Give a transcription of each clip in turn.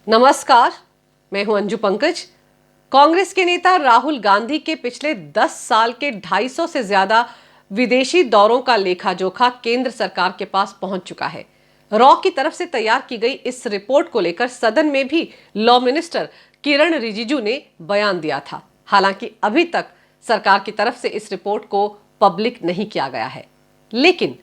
नमस्कार, मैं हूं अंजू पंकज। कांग्रेस के नेता राहुल गांधी के पिछले 10 साल के 250 से ज्यादा विदेशी दौरों का लेखा जोखा केंद्र सरकार के पास पहुंच चुका है। रॉ की तरफ से तैयार की गई इस रिपोर्ट को लेकर सदन में भी लॉ मिनिस्टर किरण रिजिजू ने बयान दिया था। हालांकि अभी तक सरकार की तरफ से इस रिपोर्ट को पब्लिक नहीं किया गया है, लेकिन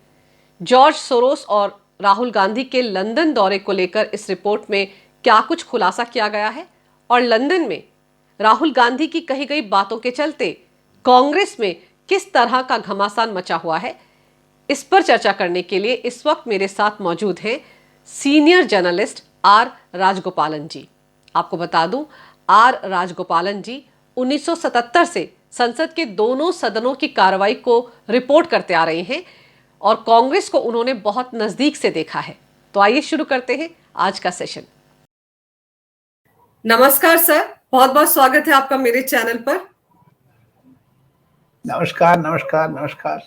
जॉर्ज सोरोस और राहुल गांधी के लंदन दौरे को लेकर इस रिपोर्ट में क्या कुछ खुलासा किया गया है और लंदन में राहुल गांधी की कही गई बातों के चलते कांग्रेस में किस तरह का घमासान मचा हुआ है, इस पर चर्चा करने के लिए इस वक्त मेरे साथ मौजूद हैं सीनियर जर्नलिस्ट आर राजगोपालन जी। आपको बता दूं, आर राजगोपालन जी 1977 से संसद के दोनों सदनों की कार्रवाई को रिपोर्ट करते आ रहे हैं और कांग्रेस को उन्होंने बहुत नजदीक से देखा है। तो आइए शुरू करते हैं आज का सेशन। नमस्कार सर, बहुत बहुत स्वागत है आपका मेरे चैनल पर। नमस्कार नमस्कार नमस्कार।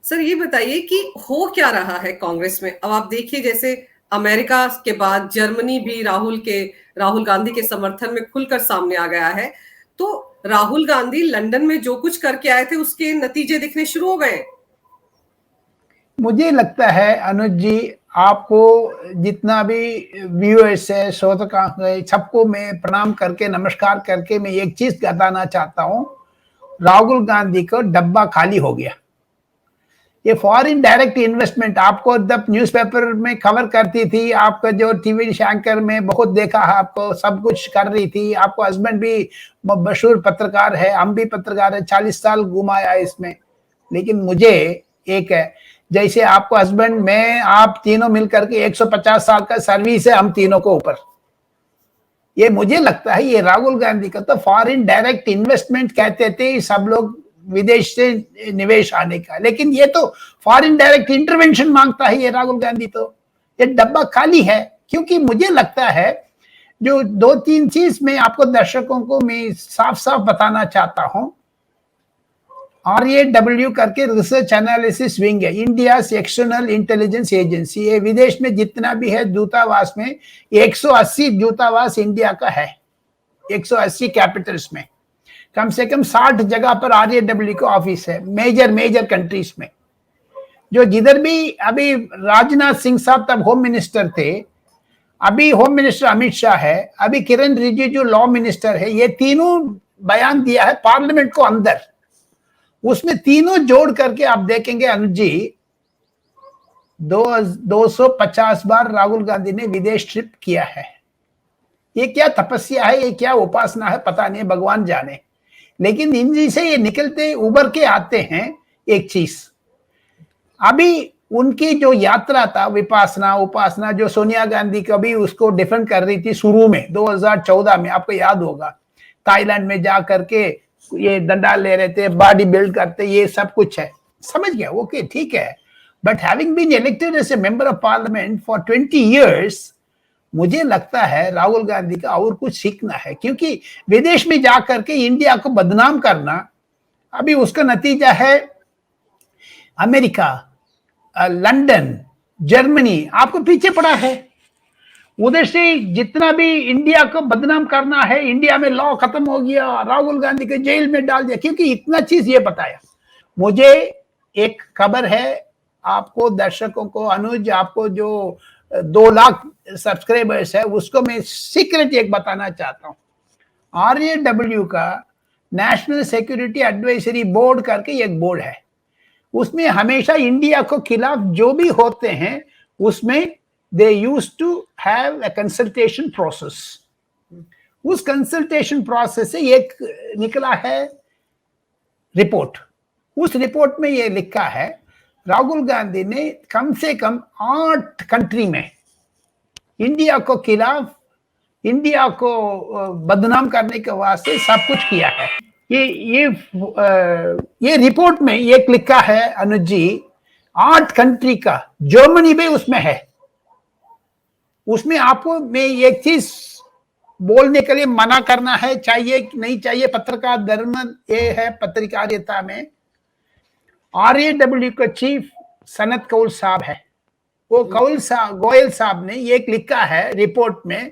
सर ये बताइए कि हो क्या रहा है कांग्रेस में। अब आप देखिए, जैसे अमेरिका के बाद जर्मनी भी राहुल गांधी के समर्थन में खुलकर सामने आ गया है। तो राहुल गांधी लंदन में जो कुछ करके आए थे उसके नतीजे दिखने शुरू हो गए। मुझे लगता है अनुज जी, आपको जितना भी व्यूअर्स है, श्रोता है, सबको मैं प्रणाम करके नमस्कार करके मैं एक चीज बताना चाहता हूँ। राहुल गांधी को डब्बा खाली हो गया। ये फॉरेन डायरेक्ट इन्वेस्टमेंट आपको जब न्यूज़पेपर में खबर करती थी, आपका जो टीवी एंकर में बहुत देखा है, आपको सब कुछ कर रही थी। आपको हस्बैंड भी मशहूर पत्रकार है, हम भी पत्रकार है, 40 साल घुमाया इसमें। लेकिन मुझे एक है, जैसे आपको हस्बैंड में आप तीनों मिलकर के 150 साल का सर्विस है हम तीनों को ऊपर। ये मुझे लगता है ये राहुल गांधी का तो फॉरेन डायरेक्ट इन्वेस्टमेंट कहते थे सब लोग, विदेश से निवेश आने का, लेकिन ये तो फॉरेन डायरेक्ट इंटरवेंशन मांगता है ये राहुल गांधी। तो ये डब्बा खाली है, क्योंकि मुझे लगता है जो 2-3 चीज में आपको दर्शकों को मैं साफ साफ बताना चाहता हूं। RAW करके रिसर्च एनालिसिस विंग है, इंडिया एक्सटर्नल इंटेलिजेंस एजेंसी। ये विदेश में जितना भी है दूतावास में 180 दूतावास इंडिया का है, 180 कैपिटल्स में कम से कम 60 जगह पर RAW का ऑफिस है, मेजर कंट्रीज में। जो जिधर भी अभी राजनाथ सिंह साहब तब होम मिनिस्टर थे, अभी होम मिनिस्टर अमित शाह है, अभी किरण रिजिजू लॉ मिनिस्टर है। ये तीनों बयान दिया है पार्लियामेंट को अंदर, उसमें तीनों जोड़ करके आप देखेंगे अनुज जी, 250 बार राहुल गांधी ने विदेश ट्रिप किया है। ये क्या तपस्या है, ये क्या उपासना है, पता नहीं, भगवान जाने। लेकिन इन से ये निकलते उबर के आते हैं एक चीज। अभी उनकी जो यात्रा था विपासना उपासना, जो सोनिया गांधी कभी उसको डिफेंड कर रही थी शुरू में 2014 में, आपको याद होगा, थाईलैंड में जा करके ये डंडा ले रहे थे, बॉडी बिल्ड करते, ये सब कुछ है, समझ गया, ओके ठीक है। But having been elected as a member of parliament for 20 years, मुझे लगता है राहुल गांधी का और कुछ सीखना है, क्योंकि विदेश में जाकर के इंडिया को बदनाम करना, अभी उसका नतीजा है अमेरिका, लंदन, जर्मनी आपको पीछे पड़ा है। उधर से जितना भी इंडिया को बदनाम करना है, इंडिया में लॉ खत्म हो गया, राहुल गांधी को जेल में डाल दिया, क्योंकि इतना चीज ये बताया। मुझे एक खबर है आपको, दर्शकों को, अनुज आपको जो 2 लाख सब्सक्राइबर्स है उसको मैं सीक्रेट एक बताना चाहता हूँ। RAW का नेशनल सिक्योरिटी एडवाइजरी बोर्ड करके एक बोर्ड है, उसमें हमेशा इंडिया को खिलाफ जो भी होते हैं उसमें they used to have a consultation process. उस कंसल्टेशन प्रोसेस से एक निकला है रिपोर्ट। उस रिपोर्ट में ये लिखा है राहुल गांधी ने कम से कम 8 कंट्री में इंडिया को खिलाफ, इंडिया को बदनाम करने के वास्ते सब कुछ किया है। ये रिपोर्ट में एक लिखा है अनुज जी, 8 कंट्री का, जर्मनी भी उसमें है। उसमें आपको मैं एक चीज बोलने के लिए मना करना है, चाहिए कि नहीं चाहिए, पत्रकार धर्म ये है पत्रकारिता में। RAW का चीफ सनत कौल साहब है, वो गोयल साहब ने ये लिखा है रिपोर्ट में,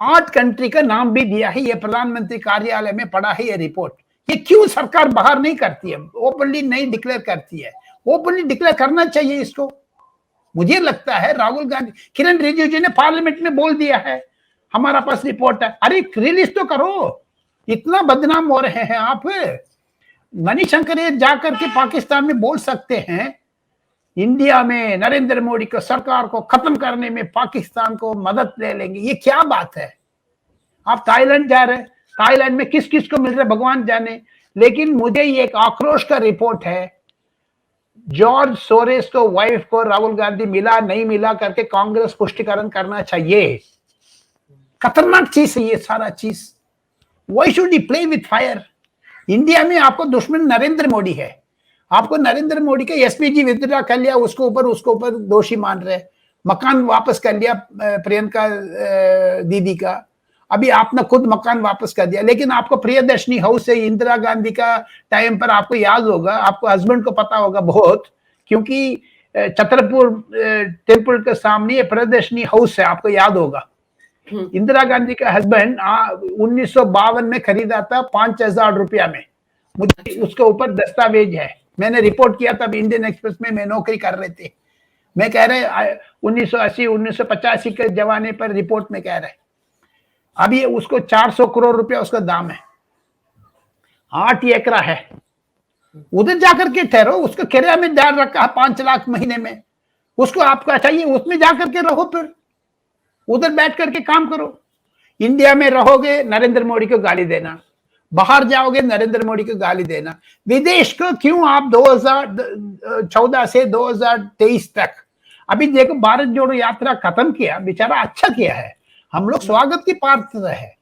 8 कंट्री का नाम भी दिया है, ये प्रधानमंत्री कार्यालय में पड़ा है ये रिपोर्ट। ये क्यों सरकार बाहर नहीं करती है, ओपनली नहीं डिक्लेयर करती है? ओपनली डिक्लेयर करना चाहिए इसको। मुझे लगता है राहुल गांधी, किरण रिजिजू ने पार्लियामेंट में बोल दिया है हमारा पास रिपोर्ट है। अरे रिलीज तो करो, इतना बदनाम हो रहे हैं आप। मणिशंकर ये जाकर के पाकिस्तान में बोल सकते हैं इंडिया में नरेंद्र मोदी को सरकार को खत्म करने में पाकिस्तान को मदद ले लेंगे। ये क्या बात है? आप थाईलैंड जा रहे हैं, थाईलैंड में किस किस को मिल रहा है भगवान जाने। लेकिन मुझे ये एक आक्रोश का रिपोर्ट है, जॉर्ज सोरेस को वाइफ को राहुल गांधी मिला नहीं मिला करके कांग्रेस पुष्टिकरण करना चाहिए। खतरनाक चीज है ये सारा चीज। Why should you play with fire? India में आपको दुश्मन नरेंद्र मोदी है, आपको नरेंद्र मोदी का एसपीजी विथड्रॉ कर लिया, उसको ऊपर दोषी मान रहे। मकान वापस कर लिया प्रियंका दीदी का, अभी आपने खुद मकान वापस कर दिया। लेकिन आपको प्रियदर्शनी हाउस से इंदिरा गांधी का टाइम पर आपको याद होगा, आपको हस्बैंड को पता होगा बहुत, क्योंकि छतरपुर टेम्पल के सामने प्रियदर्शनी हाउस है, आपको याद होगा। इंदिरा गांधी का हस्बैंड 1952 में खरीदा था 5,000 रुपया में। मुझे उसके ऊपर दस्तावेज है, मैंने रिपोर्ट किया था इंडियन एक्सप्रेस में, मैं नौकरी कर रहे थे। मैं कह रहे 1980 1985 के जमाने पर रिपोर्ट में कह रहे, अभी उसको 400 करोड़ रुपया उसका दाम है, 8 एकड़ है। उधर जाकर के ठहरो, उसको किराया में डाल रखा है 5 लाख महीने में, उसको आपको चाहिए उसमें जाकर के रहो, फिर उधर बैठ करके काम करो। इंडिया में रहोगे नरेंद्र मोदी को गाली देना, बाहर जाओगे नरेंद्र मोदी को गाली देना। विदेश को क्यों आप 2014 से 2023 तक, अभी देखो भारत जोड़ो यात्रा खत्म किया, बेचारा अच्छा किया है, हम लोग स्वागत की पात्र है।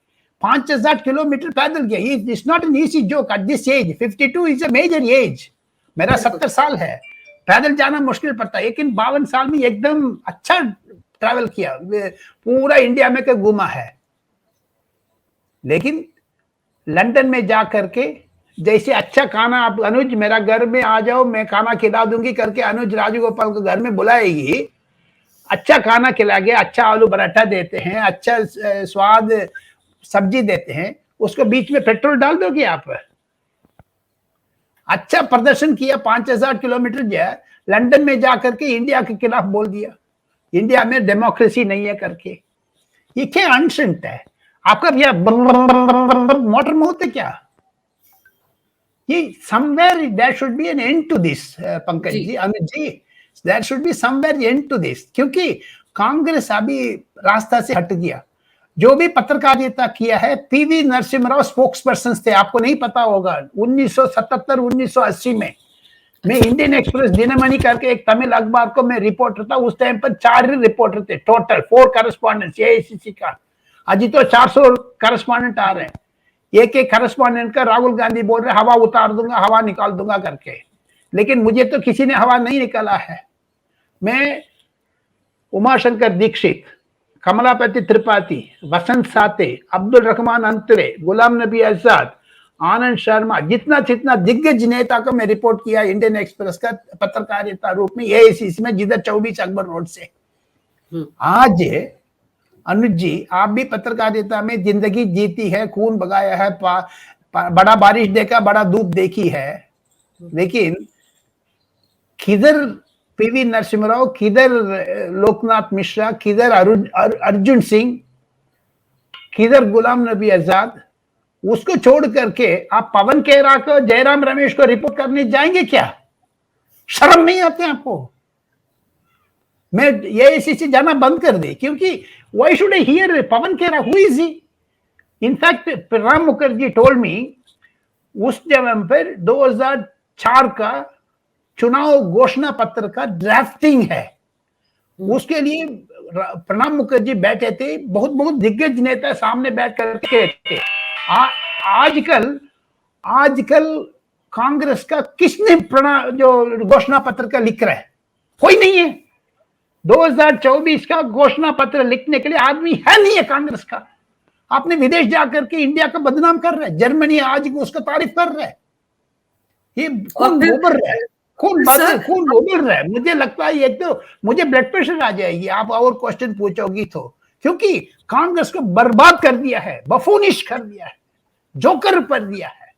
5,000 किलोमीटर पैदल किया, it's not an easy joke at this age. 52 is a major age, मेरा 70 साल है, पैदल जाना मुश्किल पड़ता है, लेकिन 52 साल में एकदम अच्छा ट्रैवल किया, पूरा इंडिया में के घूमा है। लेकिन लंदन में जा करके जैसे अच्छा खाना, आप अनुज मेरा घर में आ जाओ मैं खाना खिला दूंगी करके अनुज राजगोपाल को घर में बुलाएगी, अच्छा खाना खिला के अच्छा आलू पराठा देते हैं, अच्छा स्वाद सब्जी देते हैं, उसको बीच में पेट्रोल डाल दोगे आप? अच्छा प्रदर्शन किया, 5,000 किलोमीटर जाए, लंदन में जाकर के इंडिया के खिलाफ बोल दिया, इंडिया में डेमोक्रेसी नहीं है करके। ये क्या अनसेंट है आपका? भैया मोटर मुंह है क्या? ये somewhere there should be an end to this Pankaj ji, Amit ji, there should be somewhere end to this, क्योंकि कांग्रेस अभी रास्ता से हट गया। जो भी पत्रकारिता किया है, PV Narasimha Rao spokes person थे, आपको नहीं पता होगा। 1977 1980 में मैं इंडियन एक्सप्रेस दिनमणि करके एक तमिल अखबार को मैं रिपोर्टर था, उस टाइम पर 4 ही रिपोर्टर थे टोटल, 4 करस्पॉन्डेंट्स एआईसीसी का। अजी तो 400 करस्पॉन्डेंट आ रहे हैं, एक एक करस्पॉन्डेंट का राहुल गांधी बोल रहे हवा उतार दूंगा, हवा निकाल दूंगा करके। लेकिन मुझे तो किसी ने हवा नहीं निकाला है। मैं उमाशंकर दीक्षित, कमलापति त्रिपाठी, वसंत साते, अब्दुल रहमान अंतरे, गुलाम नबी आजाद, आनंद शर्मा, जितना दिग्गज नेता को मैं रिपोर्ट किया इंडियन एक्सप्रेस का पत्रकारिता रूप में एआईसीसी में, जिधर 24 अकबर रोड से। आज अनुज जी, आप भी पत्रकारिता में जिंदगी जीती है, खून बगाया है, बड़ा बारिश देखा, बड़ा धूप देखी है, लेकिन किधर पीवी नरसिम्हा राव, किधर लोकनाथ मिश्रा, किधर अर्जुन सिंह, किधर गुलाम नबी आजाद? उसको छोड़ करके आप पवन खेरा को, जयराम रमेश को रिपोर्ट करने जाएंगे क्या? शर्म नहीं आते आपको? मैं एआईसीसी जाना बंद कर दे, क्योंकि why should I hear Pawan Khera? Who is he? In fact Pranab Mukherjee told me, उस जगह पर 2004 का चुनाव घोषणा पत्र का ड्राफ्टिंग है, उसके लिए प्रणब मुखर्जी बैठे थे, बहुत दिग्गज नेता सामने बैठ करके थे। आजकल कांग्रेस का किसने जो घोषणा पत्र का लिख रहा है? कोई नहीं है। 2024 का घोषणा पत्र लिखने के लिए आदमी है नहीं है कांग्रेस का। आपने विदेश जाकर के इंडिया का बदनाम कर रहा है, जर्मनी आज उसका तारीफ कर रहा है, ये कौन गोबर रहा है? सर खून उबल रहा है। मुझे लगता है एक तो मुझे ब्लड प्रेशर आ जाएगी आप और क्वेश्चन पूछोगी तो, क्योंकि कांग्रेस को बर्बाद कर दिया है, बफूनिश कर दिया है, जोकर कर दिया है।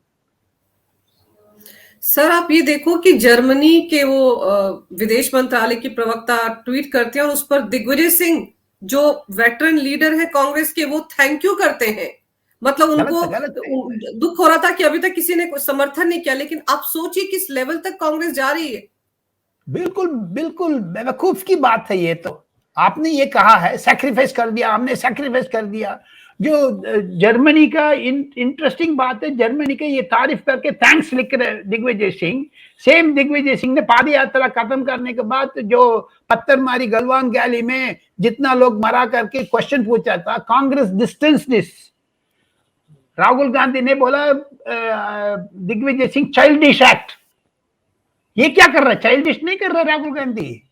सर आप ये देखो कि जर्मनी के वो विदेश मंत्रालय की प्रवक्ता ट्वीट करते हैं और उस पर दिग्विजय सिंह जो वेटरन लीडर है कांग्रेस के, वो थैंक यू करते हैं। मतलब उनको गलत है। दुख हो रहा था कि अभी तक किसी ने समर्थन नहीं किया, लेकिन आप सोचिए किस लेवल तक कांग्रेस जा रही है। बिल्कुल बिल्कुल बेवकूफ की बात है ये तो। आपने ये कहा है सैक्रिफाइस कर दिया, हमने सैक्रिफाइस कर दिया। जो जर्मनी का इंटरेस्टिंग बात है, जर्मनी के ये तारीफ करके थैंक्स लिख रहे दिग्विजय सिंह। सेम दिग्विजय सिंह ने पाद यात्रा खत्म करने के बाद जो पत्थर मारी गलवान गैली में जितना लोग मरा करके क्वेश्चन पूछा था, कांग्रेस डिस्टेंस दिस। राहुल गांधी ने बोला दिग्विजय सिंह चाइल्डिश एक्ट। ये क्या कर रहा है? चाइल्डिश नहीं कर रहा राहुल गांधी,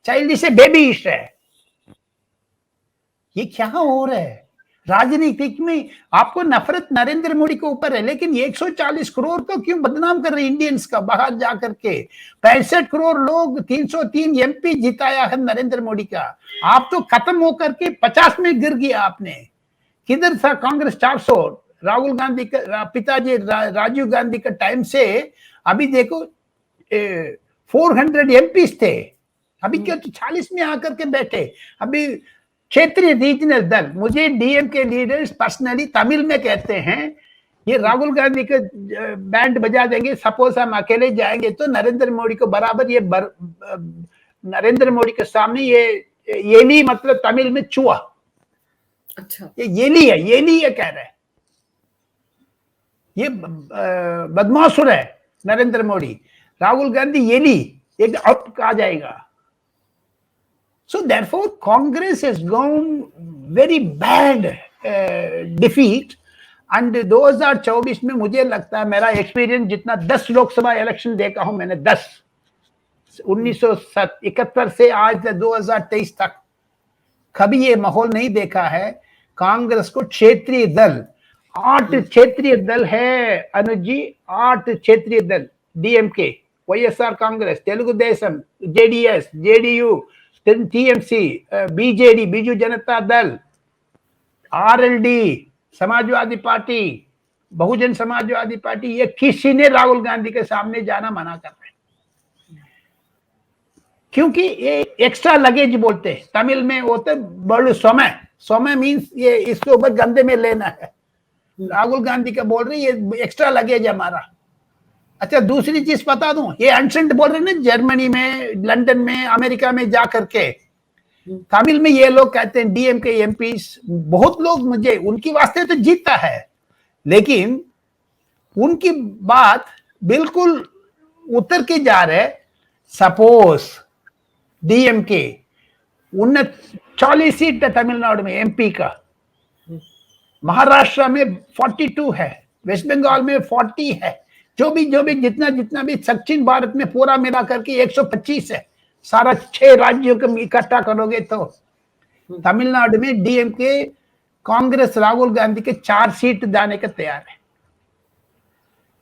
चाइल्डिश है, बेबीश है। ये क्या हो रहा है? राजनीतिक में आपको नफरत नरेंद्र मोदी के ऊपर है, लेकिन 140 करोड़ को क्यों बदनाम कर रहे हैं इंडियंस का बाहर जाकर के? 65 करोड़ लोग, 303 एमपी जिताया है नरेंद्र मोदी का। आप तो खत्म होकर के 50 में गिर गया आपने। किधर था कांग्रेस? 400 राहुल गांधी का पिताजी राजीव गांधी का टाइम से अभी देखो 400 एमपी थे, अभी क्या 40 में आकर के बैठे। अभी क्षेत्रीय रीजनल दल, मुझे डीएम के लीडर्स पर्सनली तमिल में कहते हैं ये राहुल गांधी के बैंड बजा देंगे, सपोज हम अकेले जाएंगे तो नरेंद्र मोदी को बराबर ये नरेंद्र मोदी के सामने ये नहीं, मतलब तमिल में चुआ। अच्छा, ये ली है कह रहे हैं, ये बदमाशुर है नरेंद्र मोदी। राहुल गांधी ये ली एक अप आ जाएगा। So therefore, Congress has gone very bad defeat. And 2024 में मुझे लगता है, मेरा एक्सपीरियंस जितना 10 लोकसभा इलेक्शन देखा हूं मैंने, 10 1971 से आज 2023 तक कभी ये माहौल नहीं देखा है। कांग्रेस को क्षेत्रीय दल, 8 क्षेत्रीय दल है अनुज जी, 8 क्षेत्रीय दल, DMK, YSR Congress, Telugu Desam, JDS, JDU, TMC, BJD Biju Janata Dal, RLD, Samajwadi party, Bahujan Samajwadi party, ये किसी ने राहुल गांधी के सामने जाना मना कर रहे, क्योंकि ये एक्स्ट्रा लगेज बोलते हैं तमिल में होते बड़े सोमे मीन्स ये इसके ऊपर गंदे में लेना है। राहुल गांधी का बोल रहे ये एक्स्ट्रा लगेज हमारा। अच्छा, दूसरी चीज बता दूं, ये अनसेंट बोल रहे ना जर्मनी में, लंदन में, अमेरिका में जा करके तमिल में ये लोग कहते हैं डीएमके एमपी, बहुत लोग मुझे उनकी वास्ते तो जीतता है, लेकिन उनकी बात बिल्कुल उतर के जा रहे। सपोज डीएमके 40 सीट है तमिलनाडु में एमपी का, महाराष्ट्र में 42 है, वेस्ट बंगाल में 40 है, जो भी जितना भी दक्षिण भारत में पूरा मिला करके 125 है। सारा 6 राज्यों को इकट्ठा करोगे तो तमिलनाडु में डीएमके कांग्रेस राहुल गांधी के 4 सीट देने का तैयार है।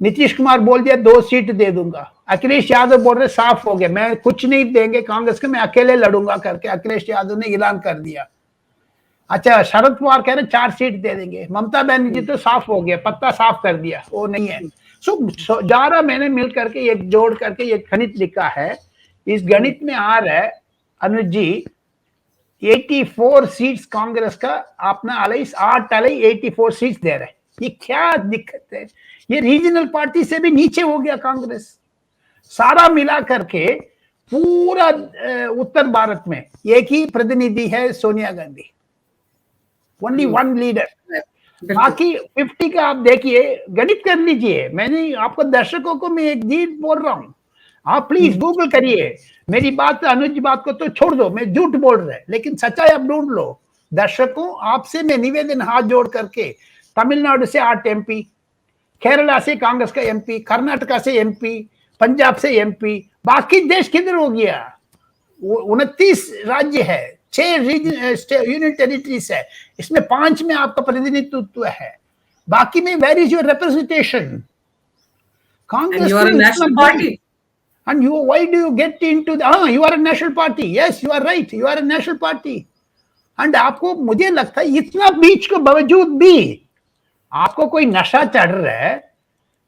नीतीश कुमार बोल दिया 2 सीट दे दूंगा। अखिलेश यादव बोल रहे साफ हो गया, मैं कुछ नहीं देंगे कांग्रेस के, मैं अकेले लड़ूंगा करके अखिलेश यादव ने ऐलान कर दिया। अच्छा, शरद पवार कह रहे 4 सीट दे देंगे। ममता बनर्जी तो साफ हो गया, पत्ता साफ कर दिया, वो नहीं है। सो जारा मैंने मिल करके एक जोड़ करके एक गणित लिखा है। इस गणित में आ रहा है अनुज जी 84 सीट्स कांग्रेस का, अपना अलाइस 8 अलाई 84 सीट्स दे रहे हैं। ये क्या दिक्कत है? ये रीजनल पार्टी से भी नीचे हो गया कांग्रेस। सारा मिला करके पूरा उत्तर भारत में एक ही प्रतिनिधि है सोनिया गांधी, ओनली 1 लीडर। बाकी 50 का आप देखिए, गणित कर लीजिए। मैंने आपको दर्शकों को मैं एक चीज बोल रहा हूं, आप प्लीज गूगल करिए मेरी बात, अनुज बात को तो छोड़ दो, मैं झूठ बोल रहा है, लेकिन सच्चाई आप ढूंढ लो। दर्शकों, आपसे मैं निवेदन हाथ जोड़ करके, तमिलनाडु से 8 एमपी, केरला से कांग्रेस का एमपी, कर्नाटका से एमपी, पंजाब से एमपी, बाकी देश किधर हो गया? 29 राज्य है, 6 यूनियन टेरिटरीज है, इसमें 5 में आपका प्रतिनिधित्व है, बाकी में where is your representation? Congress And you, why do you get into the, you are a national party, yes you are right, you are a national party. And आपको, मुझे लगता है इतना बीच के बावजूद भी आपको कोई नशा चढ़ रहा है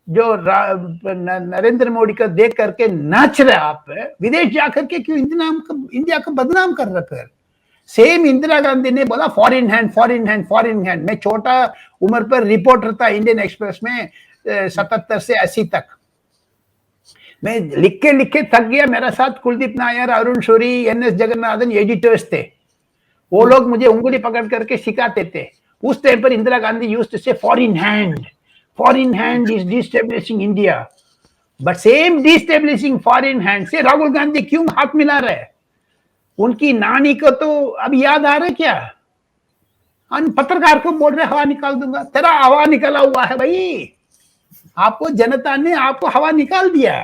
जो नरेंद्र मोदी का देख करके नाच रहे आप विदेश जाकर के, क्यों इंडिया को बदनाम कर रहे? फिर सेम इंदिरा गांधी ने बोला foreign hand, foreign hand, foreign hand. मैं छोटा उम्र पर रिपोर्टर था इंडियन एक्सप्रेस में 77 से 80 तक। मैं लिख के थक गया। मेरे साथ कुलदीप नायर, अरुण शौरी, एनएस जगन्नाथन एडिटर्स थे। वो लोग मुझे उंगली पकड़ करके सिखाते थे। उस टाइम पर Indira Gandhi used to say foreign hand is destabilising India. But same destabilising foreign hand से राहुल गांधी क्यों हाथ मिला रहे? उनकी नानी को तो अब याद आ रहा है क्या? पत्रकार को बोल रहे हवा निकाल दूंगा। तेरा हवा निकला हुआ है भाई, आपको जनता ने आपको हवा निकाल दिया।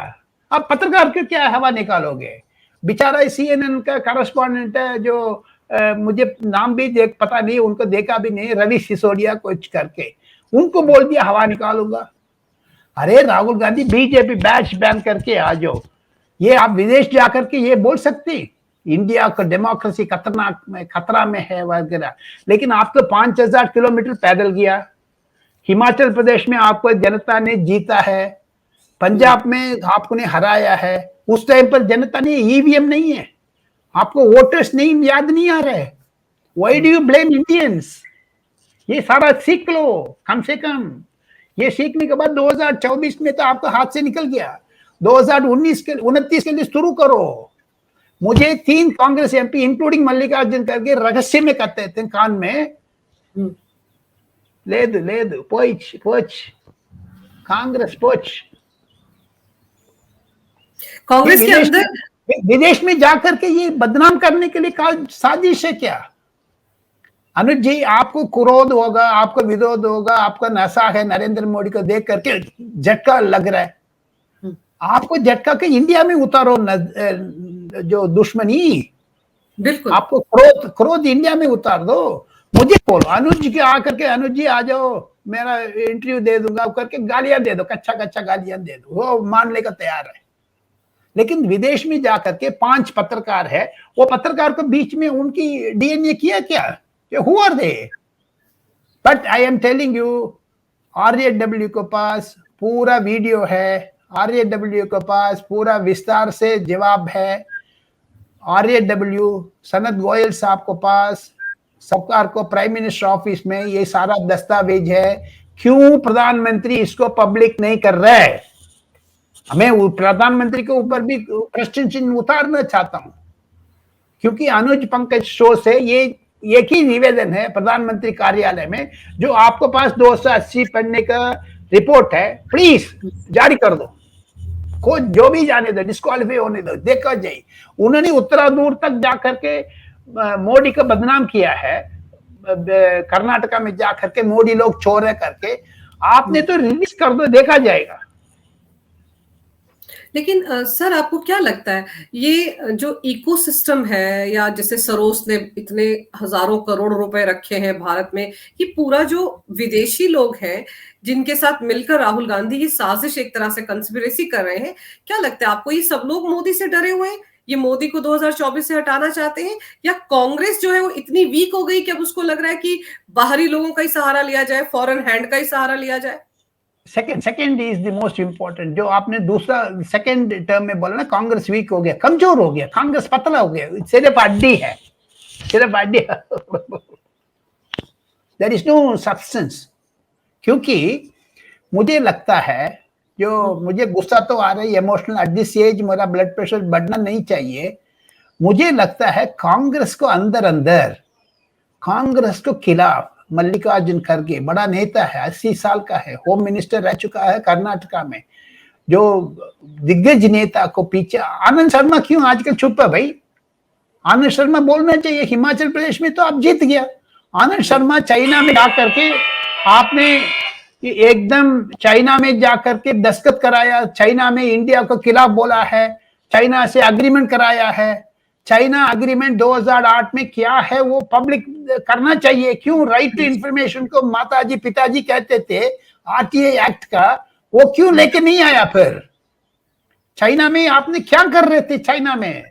अब पत्रकार को क्या हवा निकालोगे? बेचारा सीएनएन का करस्पॉन्डेंट है जो मुझे नाम भी पता नहीं, उनको देखा भी नहीं, रवि सिसोदिया कुछ करके, उनको बोल दिया हवा निकालूंगा। अरे Rahul Gandhi BJP batch ban करके आ जाओ। ये आप विदेश जाकर के ये बोल सकते इंडिया को डेमोक्रेसी खतरा में है वगैरह, लेकिन आप तो 5000 किलोमीटर पैदल गया। हिमाचल प्रदेश में आपको जनता ने जीता है, पंजाब में आपको ने हराया है। उस टाइम पर जनता ने ईवीएम नहीं है, आपको वोटर्स नहीं याद नहीं आ रहे। Why do you blame Indians? ये सारा सीख लो कम से कम। ये सीखने के बाद 2024 में तो आपको हाथ से निकल गया, 2029 के लिए शुरू करो। मुझे 3 कांग्रेस एमपी इंक्लूडिंग मल्लिकार्जुन खड़गे रहस्य में कहते थे कान में, ले दो पोच कांग्रेस पोच। कांग्रेस के अंदर विदेश में जाकर के ये बदनाम करने के लिए साजिश है क्या? अनुज जी, आपको क्रोध होगा, आपको विरोध होगा, आपका नशा है नरेंद्र मोदी को देख करके, झटका लग रहा है आपको। झटका के इंडिया में उतारो जो दुश्मनी, बिल्कुल आपको क्रोध इंडिया में उतार दो। मुझे बोलो अनुज जी के आकर के, अनुज जी आ जाओ मेरा इंटरव्यू दे दूंगा करके गालियां दे दो, कच्चा गालियां दे दो, वो मानने का तैयार है। लेकिन विदेश में जाकर के 5 पत्रकार है, वो पत्रकार को बीच में उनकी डीएनए किया क्या? Who are they? But I am telling you, RJW के पास पूरा वीडियो है, आरजेडब्ल्यू के पास पूरा विस्तार से जवाब है। आरजेडब्ल्यू सनत गोयल साहब को पास, सरकार को प्राइम मिनिस्टर ऑफिस में ये सारा दस्तावेज है। क्यों प्रधानमंत्री इसको पब्लिक नहीं कर रहा है? मैं प्रधानमंत्री के ऊपर भी प्रश्न चिन्ह उतारना चाहता हूं, क्योंकि अनुज पंकज शो से ये एक ही निवेदन है प्रधानमंत्री कार्यालय में, जो आपको पास 280 पन्ने का रिपोर्ट है, प्लीज जारी कर दो। कोई जो भी जाने दो, डिस्क्वालीफाई होने दो, देखा जाए। उन्होंने उत्तरा दूर तक जाकर के मोदी का बदनाम किया है, कर्नाटका में जाकर के मोदी लोग चोर है करके। आपने तो रिलीज कर दो, देखा जाएगा। लेकिन सर, आपको क्या लगता है ये जो इकोसिस्टम है, या जैसे सरोस ने इतने हजारों करोड़ रुपए रखे हैं भारत में, ये पूरा जो विदेशी लोग हैं जिनके साथ मिलकर राहुल गांधी ये साजिश एक तरह से कंस्पिरेसी कर रहे हैं, क्या लगता है आपको ये सब लोग मोदी से डरे हुए हैं? ये मोदी को 2024 से हटाना चाहते हैं, या कांग्रेस जो है वो इतनी वीक हो गई कि अब उसको लग रहा है कि बाहरी लोगों का ही सहारा लिया जाए, फॉरेन हैंड का ही सहारा लिया जाए? Second is the most important. जो आपने दूसरा सेकंड टर्म में बोला ना, कांग्रेस वीक हो गया, कमजोर हो गया, कांग्रेस पतला हो गया, सिर्फ अड्डी है, सिर्फ अड्डी। There is no substance. क्योंकि मुझे लगता है, जो मुझे गुस्सा तो आ रहा है इमोशनल, एट दिस एज मेरा ब्लड प्रेशर बढ़ना नहीं चाहिए। मुझे लगता है कांग्रेस को अंदर कांग्रेस को खिलाफ मल्लिकार्जुन खड़गे बड़ा नेता है, 80 साल का है, होम मिनिस्टर रह चुका है कर्नाटका में, जो दिग्गज नेता को पीछे। आनंद शर्मा क्यों आजकल चुप है भाई? आनंद शर्मा बोलना चाहिए। हिमाचल प्रदेश में तो आप जीत गया। आनंद शर्मा चाइना में जाकर के आपने एकदम चाइना में जाकर के दस्तखत कराया, चाइना में इंडिया को खिलाफ बोला है, चाइना से एग्रीमेंट कराया है। चाइना एग्रीमेंट 2008 में क्या है वो पब्लिक करना चाहिए। क्यों राइट टू इंफॉर्मेशन को माताजी पिताजी कहते थे, आरटीआई एक्ट का, वो क्यों लेके नहीं आया? फिर चाइना में आपने क्या कर रहे थे? चाइना में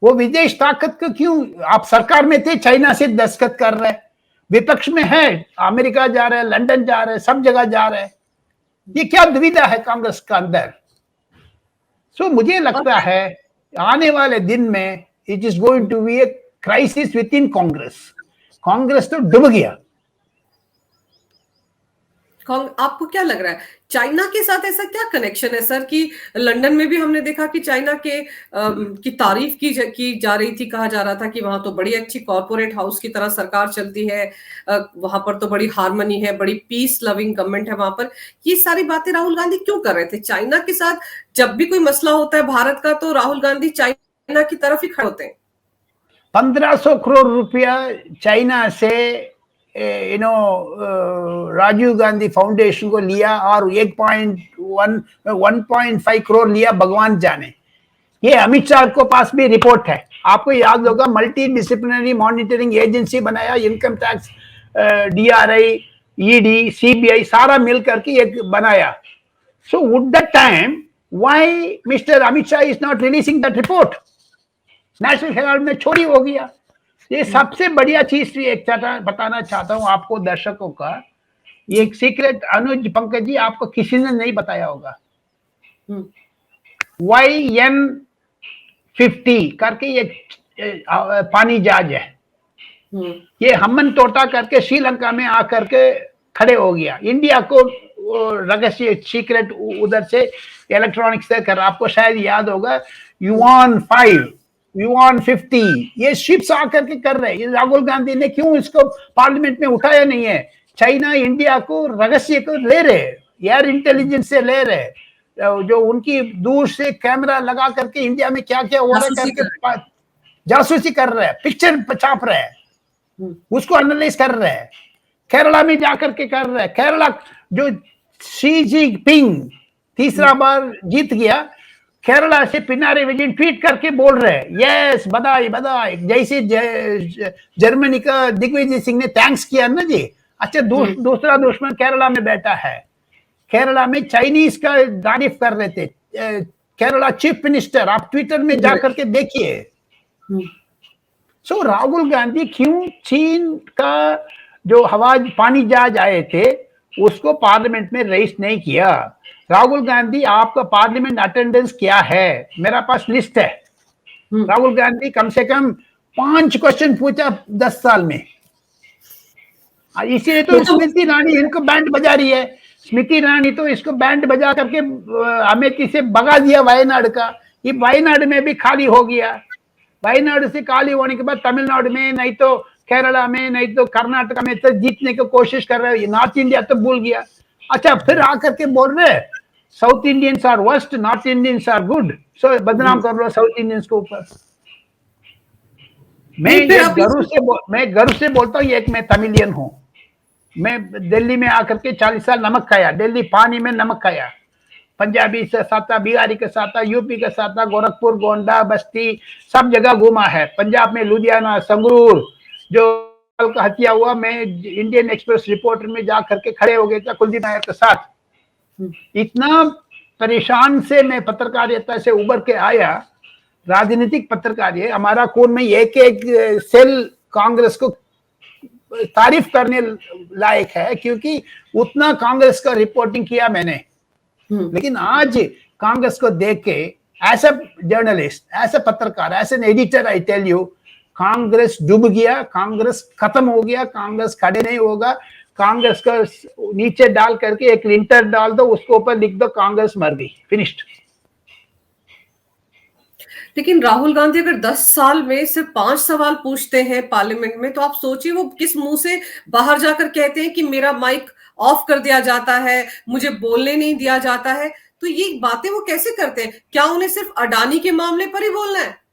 वो विदेश ताकत को क्यों, आप सरकार में थे, चाइना से दस्तखत कर रहे, विपक्ष में है, अमेरिका जा रहे हैं, लंदन जा रहे हैं, सब जगह जा रहे हैं। ये क्या दुविधा है कांग्रेस का अंदर? सो मुझे लगता है आने वाले दिन में it is going to be a crisis within Congress. Congress तो डूब गया। आपको क्या लग रहा है चाइना के साथ ऐसा क्या कनेक्शन है सर कि लंदन में भी हमने देखा कि चाइना के की तारीफ की जा रही थी, कहा जा रहा था कि वहां तो बड़ी अच्छी कॉर्पोरेट हाउस की तरह सरकार चलती है, वहां पर तो बड़ी हार्मनी है, बड़ी पीस लविंग गवर्नमेंट है वहां पर। ये सारी बातें राहुल गांधी क्यों कर रहे थे चाइना के साथ? जब भी कोई मसला होता है भारत का तो राहुल गांधी चाइना की तरफ ही खड़े होते हैं। 1500 करोड़ रुपया चाइना से राजीव गांधी फाउंडेशन को लिया और 1.5 करोड़ लिया, भगवान जाने। ये अमित शाह को पास भी रिपोर्ट है, आपको याद होगा, मल्टी डिसिप्लिनरी मॉनिटरिंग एजेंसी बनाया, income tax, DRI, ED, CBI सारा मिल करके एक बनाया। So would that time why mister Amit Shah is not releasing that report? National Herald में चोरी हो गया। ये सबसे बढ़िया चीज एक बताना चाहता हूं आपको, दर्शकों का, ये एक सीक्रेट, अनुज पंकज जी, आपको किसी ने नहीं बताया होगा। YN50 करके ये पानी जहाज है, ये हमन तोटा करके श्रीलंका में आकर के खड़े हो गया। इंडिया को रहस्य सीक्रेट उधर से इलेक्ट्रॉनिक्स से कर, आपको शायद याद होगा, युआन 50 ये शिप्स आकर के कर रहे हैं। राहुल गांधी ने क्यों इसको पार्लियामेंट में उठाया नहीं है? चाइना इंडिया को रहस्य को ले रहे, एयर इंटेलिजेंस से ले रहे, जो उनकी दूर से कैमरा लगा करके इंडिया में क्या क्या हो रहा है करके जासूसी कर रहे हैं, पिक्चर छाप रहे हैं, उसको एनालाइज कर रहे हैं। केरला में जाकर के कर रहे हैं। केरला जो शी जिनपिंग तीसरा बार जीत गया, केरला से पिनारे विजयन ट्वीट करके बोल रहे हैं, यस बधाई बधाई, जैसे जर्मनी का दिग्विजय सिंह ने थैंक्स किया ना जी। अच्छा, दूसरा दुश्मन केरला में बैठा है, केरला में चाइनीज का तारीफ कर रहे थे केरला चीफ मिनिस्टर, आप ट्विटर में जाकर के देखिए। सो राहुल गांधी क्यों चीन का जो हवाई पानी जहाज आए थे उसको पार्लियामेंट में रेस नहीं किया? राहुल गांधी, आपका पार्लियामेंट अटेंडेंस क्या है? मेरा पास लिस्ट है। राहुल गांधी कम से कम 5 क्वेश्चन पूछा 10 साल में। इसीलिए तो स्मृति ईरानी इनको बैंड बजा रही है। स्मृति ईरानी तो इसको बैंड बजा करके अमेठी से भगा दिया वायनाड का। ये वायनाड में भी खाली हो गया। वायनाड से खाली होने के बाद तमिलनाडु में, नहीं तो केरला में, नहीं तो कर्नाटका में तो जीतने की कोशिश कर रहे हैं। नॉर्थ इंडिया तो भूल गया। अच्छा, फिर आकर के बोल रहे South Indians are worst, North Indians are good. So बदनाम कर लो साउथ इंडियंस के ऊपर। मैं गर्व से बोलता हूँ, एक मैं तमिलियन हूँ। मैं दिल्ली में आकर के 40 साल नमक खाया, दिल्ली पानी में नमक खाया। पंजाबी के साथ था, बिहारी के साथ था, यूपी के साथ था, गोरखपुर, गोंडा, बस्ती सब जगह घूमा है। पंजाब में लुधियाना, संगरूर, जो का हत्या हुआ, मैं इंडियन एक्सप्रेस रिपोर्टर में जा करके खड़े हो गए थे कुलदीप नायर के साथ। इतना परेशान से मैं पत्रकारिता से उबर के आया। राजनीतिक पत्रकार, हमारा खून में एक एक सेल कांग्रेस को तारीफ करने लायक है, क्योंकि उतना कांग्रेस का रिपोर्टिंग किया मैंने। लेकिन आज कांग्रेस को देख के as a journalist, as a पत्रकार, as an editor, I tell you, Congress डूब गया, कांग्रेस खत्म हो गया, कांग्रेस खड़े नहीं होगा। कांग्रेस का नीचे डाल करके एक लिंटर डाल दो, उसके ऊपर लिख दो कांग्रेस मर गई, फिनिश्ड। लेकिन राहुल गांधी अगर 10 साल में सिर्फ 5 सवाल पूछते हैं पार्लियामेंट में, तो आप सोचिए वो किस मुंह से बाहर जाकर कहते हैं कि मेरा माइक ऑफ कर दिया जाता है, मुझे बोलने नहीं दिया जाता है। तो ये बातें वो कैसे करते हैं? क्या उन्हें सिर्फ अडानी के मामले पर ही बोलना है?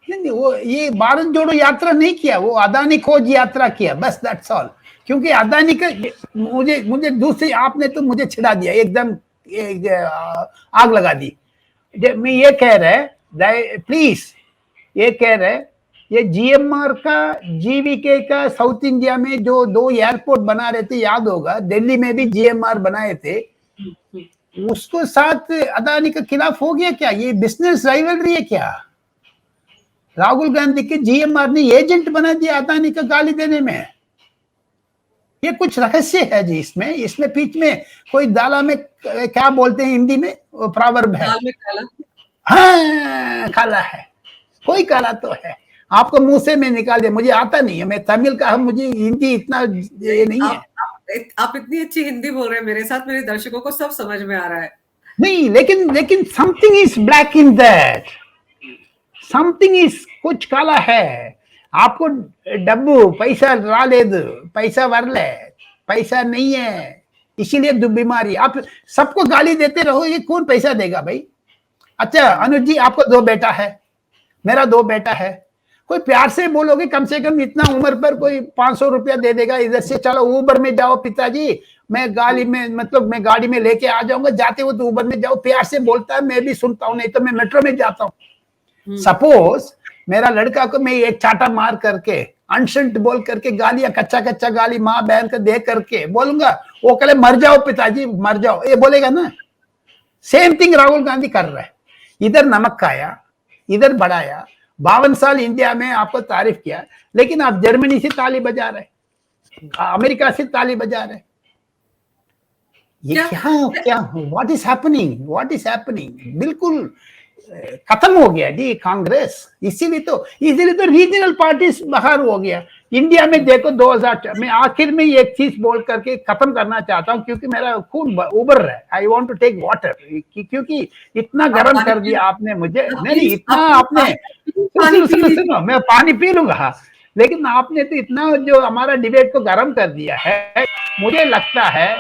नहीं, वो ये भारत जोड़ो यात्रा नहीं किया, वो अदानी खोज यात्रा किया, बस दैट्स ऑल। क्योंकि अदानी का मुझे दूसरी, आपने तो मुझे छिड़ा दिया, एकदम आग लगा दी। मैं ये कह रहे, प्लीज ये कह रहे, ये GMR का, GVK का साउथ इंडिया में जो 2 एयरपोर्ट बना रहे थे, याद होगा, दिल्ली में भी GMR बनाए थे। उसको साथ अदानी के खिलाफ हो गया क्या? ये बिजनेस राइवलरी है क्या? राहुल गांधी के जीएमआर ने एजेंट बना दिया अदानी का गाली देने में। ये कुछ रहस्य है जी इसमें। इसमें बीच में कोई दाला में क्या बोलते हैं हिंदी में, प्रॉवर्ब है, दाल में काला। हाँ काला है, कोई काला तो है। आपको मुंह से मैं निकाल दिया, मुझे आता नहीं है, मैं तमिल का, मुझे हिंदी इतना ये नहीं है। आप इतनी अच्छी हिंदी बोल रहे हैं मेरे साथ, मेरे दर्शकों को सब समझ में आ रहा है। नहीं, लेकिन something is black in that, something is, कुछ काला है। आपको डब्बू पैसा ला ले दो, पैसा वर ले, पैसा नहीं है, इसीलिए बीमारी। आप सबको गाली देते रहो, ये कौन पैसा देगा भाई? अच्छा अनुज जी, आपको 2 बेटा है, मेरा 2 बेटा है, कोई प्यार से बोलोगे कम से कम इतना उम्र पर कोई 500 रुपया दे देगा, इधर से चलो ऊबर में जाओ पिताजी, मैं गाड़ी में, मतलब मैं गाड़ी में लेके आ जाऊंगा, जाते हो तो ऊबर में जाओ, प्यार से बोलता है, मैं भी सुनता हूं, नहीं तो मैं मेट्रो में जाता हूं। सपोज मेरा लड़का को मैं एक चाटा मार करके, अनशंट बोल करके, गालियां कच्चा गाली माँ बहन को दे करके बोलूंगा, वो कहे मर जाओ पिताजी मर जाओ, ये बोलेगा ना? सेम थिंग राहुल गांधी कर रहा है। इधर नमक खाया, इधर बढ़ाया, 52 साल इंडिया में आपको तारीफ किया, लेकिन आप जर्मनी से ताली बजा रहे, अमेरिका से ताली बजा रहे। ये क्या व्हाट इज हैपनिंग? बिल्कुल खत्म हो गया जी कांग्रेस। इसीलिए तो रीजनल पार्टीज बाहर हो गया। इंडिया में देखो 2000, मैं आखिर में एक चीज बोल करके खत्म करना चाहता हूं, क्योंकि मेरा खून उबर रहा है। I want to take water, क्योंकि इतना गर्म कर दिया आपने मुझे। नहीं इतना आपने, सुनो मैं पानी पी लूंगा, लेकिन आपने तो इतना जो हमारा डिबेट को गर्म कर दिया है। मुझे लगता है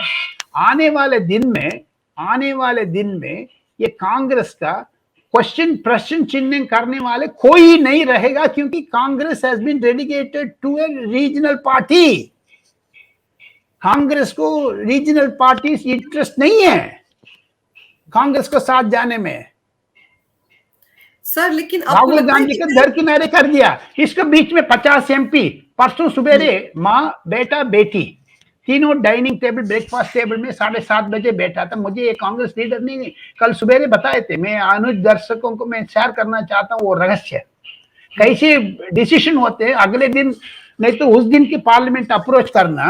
आने वाले दिन में ये कांग्रेस का प्रश्न चिन्ह करने वाले कोई नहीं रहेगा, क्योंकि Congress has been dedicated to a regional party. Congress को रीजनल पार्टी इंटरेस्ट नहीं है कांग्रेस को साथ जाने में। सर लेकिन राहुल गांधी को दर किनारे कर दिया। इसके बीच में 50 एमपी परसों सुबेरे माँ बेटा बेटी तीनों डाइनिंग टेबल, ब्रेकफास्ट टेबल में 7:30 बजे बैठा था। मुझे ये कांग्रेस लीडर ने कल सुबेरे बताए थे, मैं अनुज दर्शकों को मैं शेयर करना चाहता हूँ वो रहस्य, कैसे डिसीजन होते हैं अगले दिन, नहीं तो उस दिन की पार्लियामेंट अप्रोच करना।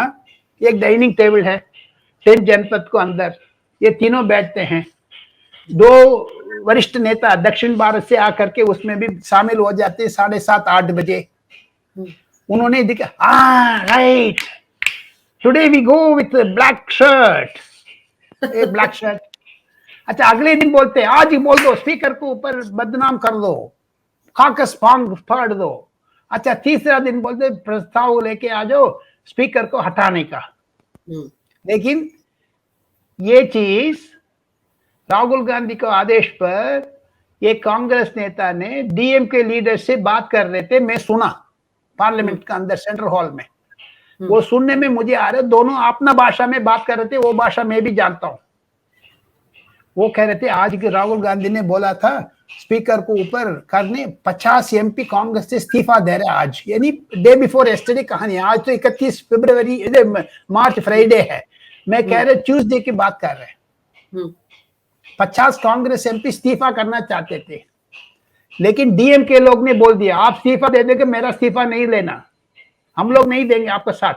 एक डाइनिंग टेबल है 10 जनपद को अंदर, ये तीनों बैठते हैं। 2 वरिष्ठ नेता दक्षिण भारत से आकर के उसमें भी शामिल हो जाते हैं 7:30-8 बजे। उन्होंने देखा, right today we go with black shirt, black shirt. अच्छा अगले दिन बोलते हैं, आज ही बोल दो स्पीकर को ऊपर बदनाम कर दो, काकस फाड़ दो। अच्छा तीसरा दिन बोलते प्रस्ताव लेके आ जाओ स्पीकर को हटाने का। लेकिन ये चीज राहुल गांधी के आदेश पर ये कांग्रेस नेता ने डीएमके लीडर से बात कर रहे थे, मैं सुना पार्लियामेंट के अंदर सेंट्रल हॉल में। वो सुनने में मुझे आ रहा है दोनों अपना भाषा में बात कर रहे थे, वो भाषा मैं भी जानता हूं। वो कह रहे थे आज के राहुल गांधी ने बोला था स्पीकर को ऊपर करने, 50 एमपी कांग्रेस से इस्तीफा दे रहे आज, यानी डे बिफोर यस्टरडे कहानी। आज तो 31 मार्च फ्राइडे है, मैं कह रहे ट्यूसडे की बात कर रहे हैं। 50 कांग्रेस एमपी इस्तीफा करना चाहते थे, लेकिन डीएमके लोग ने बोल दिया आप इस्तीफा दे देंगे, मेरा इस्तीफा नहीं लेना, हम लोग नहीं देंगे आपका साथ।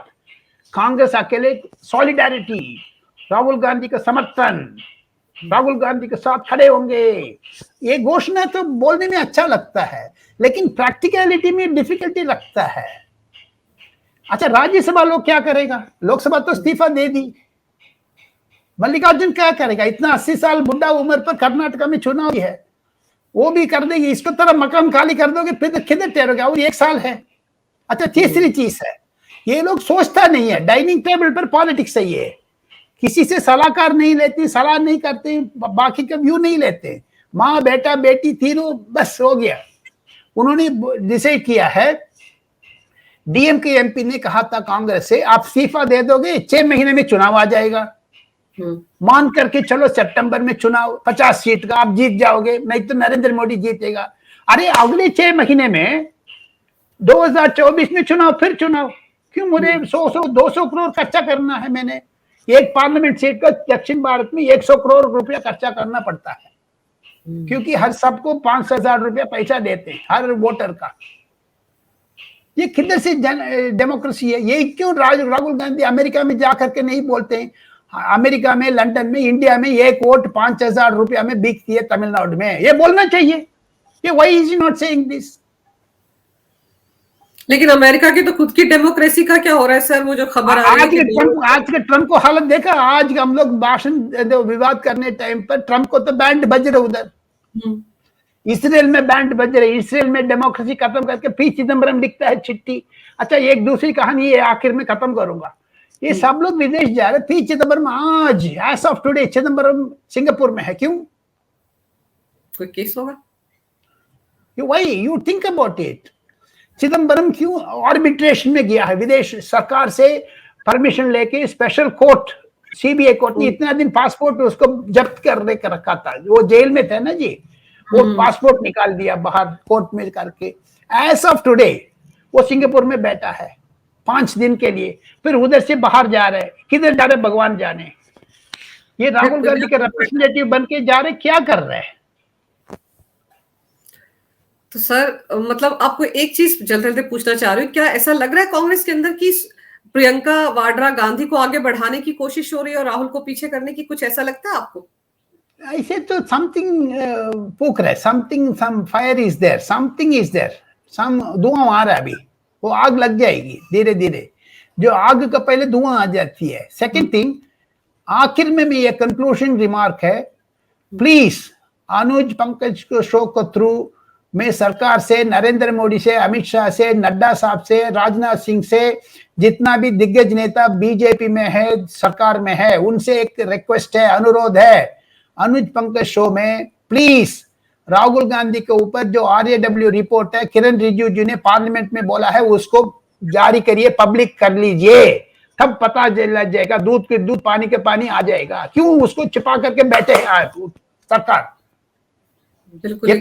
कांग्रेस अकेले सॉलिडारिटी, राहुल गांधी का समर्थन, राहुल गांधी के साथ खड़े होंगे। ये घोषणा तो बोलने में अच्छा लगता है, लेकिन प्रैक्टिकलिटी में डिफिकल्टी लगता है। अच्छा राज्यसभा लोग क्या करेगा? लोकसभा तो इस्तीफा दे दी, मल्लिकार्जुन क्या करेगा? इतना 80 साल बुढ़ा उम्र पर कर्नाटक में चुनाव है, वो भी कर देगी। इसको तरह मकान खाली कर दोगे फिर तो किधर ठहरोगे? और 1 साल है। अच्छा तीसरी चीज है, ये लोग सोचता नहीं है, डाइनिंग टेबल पर पॉलिटिक्स है, ये किसी से सलाहकार नहीं लेते, सलाह नहीं करते, बाकी का व्यू नहीं लेते, माँ बेटा बेटी तीनों बस हो गया। उन्होंने डिसाइड किया है, डीएमके एमपी ने कहा था कांग्रेस से आप इस्तीफा दे दोगे 6 महीने में चुनाव आ जाएगा, मान करके चलो सितंबर में चुनाव 50 सीट का आप जीत जाओगे, नहीं तो नरेंद्र मोदी जीतेगा। अरे अगले 6 महीने में 2024 में चुनाव, फिर चुनाव, क्यों मुझे 100-200 करोड़ खर्चा करना है? मैंने एक पार्लियामेंट सीट का दक्षिण भारत में 100 करोड़ रुपया खर्चा करना पड़ता है, क्योंकि हर सबको 5,000 रुपया पैसा देते हैं हर वोटर का। ये किधर से डेमोक्रेसी है? ये क्यों राहुल गांधी अमेरिका में जाकर के नहीं बोलते हैं? अमेरिका में, लंदन में, इंडिया में एक वोट 5,000 रुपया में बिकती है तमिलनाडु में, ये बोलना चाहिए। ये why is not saying this? लेकिन अमेरिका की तो खुद की डेमोक्रेसी का क्या हो रहा है सर? वो जो खबर आ रही है आज के ट्रम्प को हालत देखा। आज हम लोग भाषण विवाद करने टाइम पर ट्रम्प को तो बैंड बज रहे उधर, इसराइल में बैंड बज रहे। इसराइल में डेमोक्रेसी खत्म करके पी चिदम्बरम लिखता है चिट्ठी। अच्छा, एक दूसरी कहानी ये आखिर में खत्म करूंगा। ये सब लोग विदेश जा रहे। पी चिदम्बरम आज as of today Chidambaram Singapore में है। क्यों? कोई केस होगा? Why you think about it? Chidambaram क्यों आर्बिट्रेशन में गया है? विदेश सरकार से परमिशन लेके स्पेशल कोर्ट, सीबीआई कोर्ट ने इतना दिन पासपोर्ट उसको जब्त करने का रखा था। वो जेल में थे ना जी, वो पासपोर्ट निकाल दिया बाहर कोर्ट में करके। एज ऑफ टुडे वो सिंगापुर में बैठा है 5 दिन के लिए, फिर उधर से बाहर जा रहे हैं। किधर जा रहे भगवान जाने। ये राहुल गांधी के रिप्रेजेंटेटिव बन के जा रहे, क्या कर रहे हैं? तो सर मतलब आपको एक चीज जल्दी जल्दी पूछना चाह रही हूँ, क्या ऐसा लग रहा है कांग्रेस के अंदर कि प्रियंका वाड्रा गांधी को आगे बढ़ाने की कोशिश हो रही है और राहुल को पीछे करने की? कुछ ऐसा लगता है आपको? ऐसे तो समथिंग फूक रहा है, something, some fire is there, something is there, some धुआं आ रहा है। अभी वो आग लग जाएगी धीरे धीरे। जो आग का पहले धुआं आ जाती है। सेकंड थिंग, आखिर में ये कंक्लूजन रिमार्क है, प्लीज अनुज पंकज को शो को थ्रू मैं सरकार से, नरेंद्र मोदी से, अमित शाह से, नड्डा साहब से, राजनाथ सिंह से, जितना भी दिग्गज नेता बीजेपी में है, सरकार में है, उनसे एक रिक्वेस्ट है, अनुरोध है, अनुज पंकज शो में प्लीज राहुल गांधी के ऊपर जो RAW रिपोर्ट है, किरण रिजिजू ने पार्लियामेंट में बोला है, उसको जारी करिए, पब्लिक कर लीजिए, तब पता लग जाएगा। दूध के दूध, पानी के पानी आ जाएगा। क्यों उसको छिपा करके बैठे हैं सरकार? ये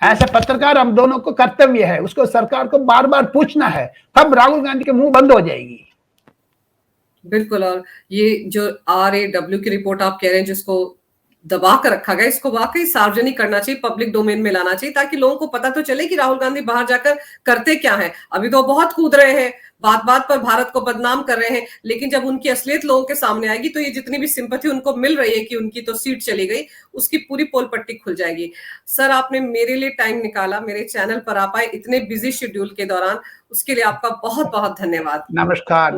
ऐसा पत्रकार हम दोनों को कर्तव्य है, उसको सरकार को बार बार पूछना है, तब राहुल गांधी के मुंह बंद हो जाएगी। बिल्कुल। और ये जो RAW की रिपोर्ट आप कह रहे हैं जिसको दबा कर रखा गया, इसको वाकई सार्वजनिक करना चाहिए, पब्लिक डोमेन में लाना चाहिए, ताकि लोगों को पता तो चले कि राहुल गांधी बाहर जाकर करते क्या हैं। अभी तो बहुत कूद रहे हैं, बात बात पर भारत को बदनाम कर रहे हैं, लेकिन जब उनकी असलियत लोगों के सामने आएगी तो ये जितनी भी सिंपैथी उनको मिल रही है कि उनकी तो सीट चली गई, उसकी पूरी पोल पट्टी खुल जाएगी। सर, आपने मेरे लिए टाइम निकाला, मेरे चैनल पर आप आए इतने बिजी शेड्यूल के दौरान, उसके लिए आपका बहुत बहुत धन्यवाद। नमस्कार।